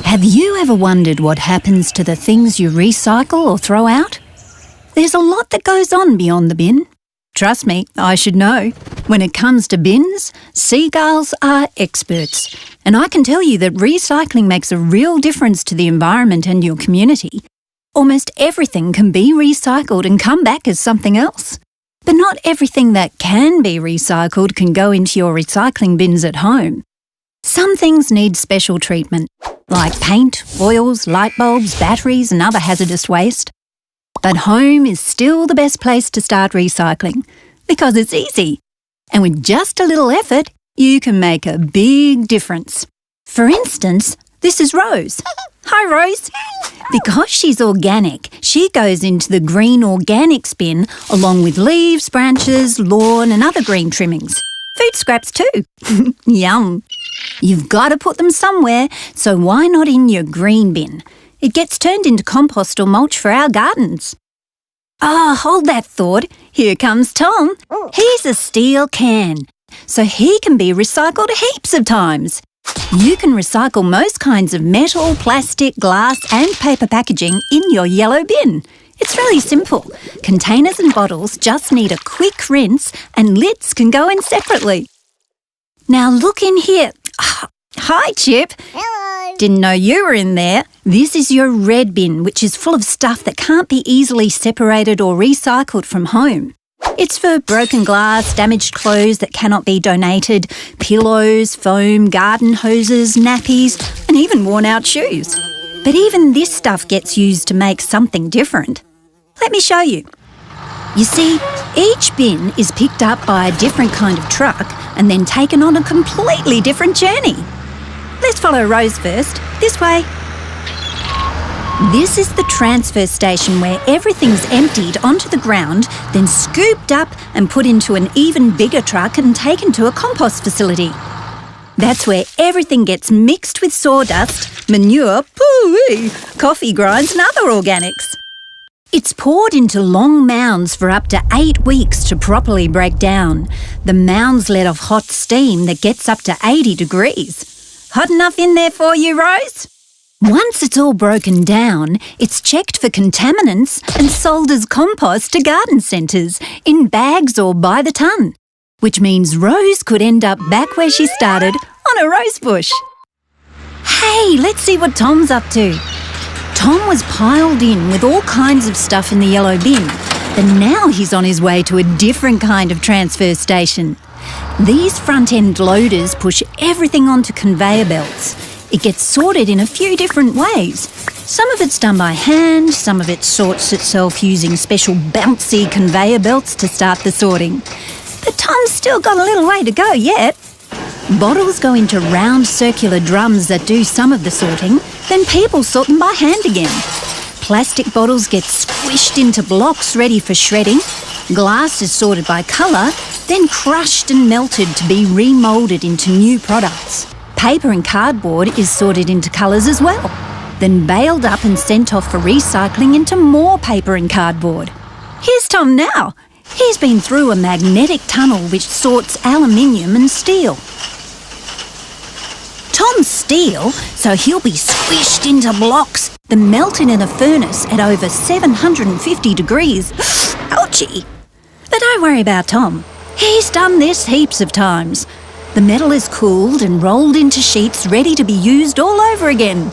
Have you ever wondered what happens to the things you recycle or throw out? There's a lot that goes on beyond the bin. Trust me, I should know. When it comes to bins, seagulls are experts. And I can tell you that recycling makes a real difference to the environment and your community. Almost everything can be recycled and come back as something else. But not everything that can be recycled can go into your recycling bins at home. Some things need special treatment, like paint, oils, light bulbs, batteries and other hazardous waste. But home is still the best place to start recycling because it's easy. And with just a little effort, you can make a big difference. For instance, this is Rose. Hi, Rose. Because she's organic, she goes into the green organics bin along with leaves, branches, lawn and other green trimmings. Food scraps too. Yum. You've got to put them somewhere, so why not in your green bin? It gets turned into compost or mulch for our gardens. Hold that thought. Here comes Tom. He's a steel can, so he can be recycled heaps of times. You can recycle most kinds of metal, plastic, glass and paper packaging in your yellow bin. It's really simple. Containers and bottles just need a quick rinse and lids can go in separately. Now look in here. Hi, Chip. Hello. Didn't know you were in there. This is your red bin, which is full of stuff that can't be easily separated or recycled from home. It's for broken glass, damaged clothes that cannot be donated, pillows, foam, garden hoses, nappies, and even worn-out shoes. But even this stuff gets used to make something different. Let me show you. You see, each bin is picked up by a different kind of truck and then taken on a completely different journey. Let's follow Rose first. This way. This is the transfer station where everything's emptied onto the ground, then scooped up and put into an even bigger truck and taken to a compost facility. That's where everything gets mixed with sawdust, manure, poo-wee, coffee grinds and other organics. It's poured into long mounds for up to 8 weeks to properly break down. The mounds let off hot steam that gets up to 80 degrees. Hot enough in there for you, Rose? Once it's all broken down, it's checked for contaminants and sold as compost to garden centres in bags or by the tonne, which means Rose could end up back where she started on a rose bush. Hey, let's see what Tom's up to. Tom was piled in with all kinds of stuff in the yellow bin, but now he's on his way to a different kind of transfer station. These front-end loaders push everything onto conveyor belts. It gets sorted in a few different ways. Some of it's done by hand, some of it sorts itself using special bouncy conveyor belts to start the sorting. But Tom's still got a little way to go yet. Bottles go into round circular drums that do some of the sorting, then people sort them by hand again. Plastic bottles get squished into blocks ready for shredding. Glass is sorted by colour, then crushed and melted to be remoulded into new products. Paper and cardboard is sorted into colours as well, then baled up and sent off for recycling into more paper and cardboard. Here's Tom now. He's been through a magnetic tunnel which sorts aluminium and steel. Tom's steel, so he'll be squished into blocks, then melted in a furnace at over 750 degrees. Ouchie! But don't worry about Tom. He's done this heaps of times. The metal is cooled and rolled into sheets ready to be used all over again.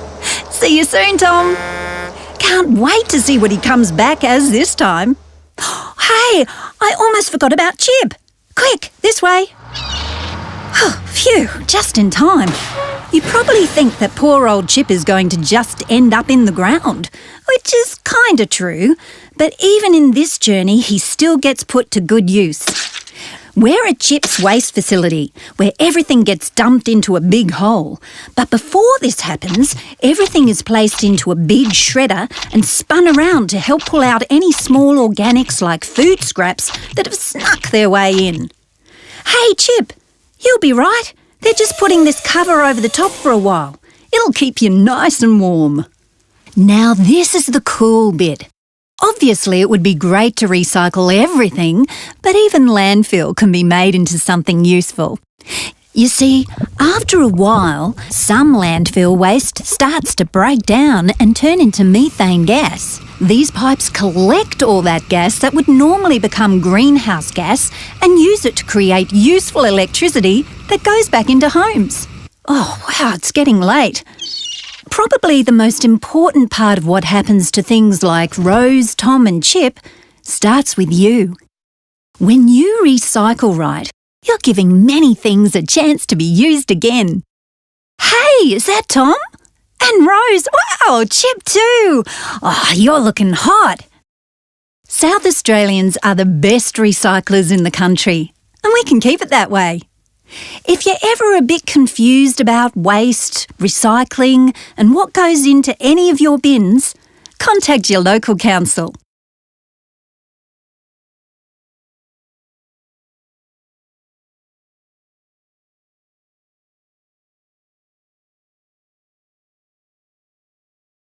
See you soon, Tom. Can't wait to see what he comes back as this time. Hey, I almost forgot about Chip. Quick, this way. Phew, just in time. You probably think that poor old Chip is going to just end up in the ground, which is kind of true, but even in this journey he still gets put to good use. We're at Chip's waste facility, where everything gets dumped into a big hole. But before this happens, everything is placed into a big shredder and spun around to help pull out any small organics like food scraps that have snuck their way in. Hey, Chip, you'll be right. They're just putting this cover over the top for a while. It'll keep you nice and warm. Now this is the cool bit. Obviously, it would be great to recycle everything, but even landfill can be made into something useful. You see, after a while, some landfill waste starts to break down and turn into methane gas. These pipes collect all that gas that would normally become greenhouse gas and use it to create useful electricity that goes back into homes. Oh, wow, it's getting late. Probably the most important part of what happens to things like Rose, Tom and Chip starts with you. When you recycle right, you're giving many things a chance to be used again. Hey, is that Tom? And Rose, wow, Chip too. Oh, you're looking hot. South Australians are the best recyclers in the country, and we can keep it that way. If you're ever a bit confused about waste, recycling, and what goes into any of your bins, contact your local council.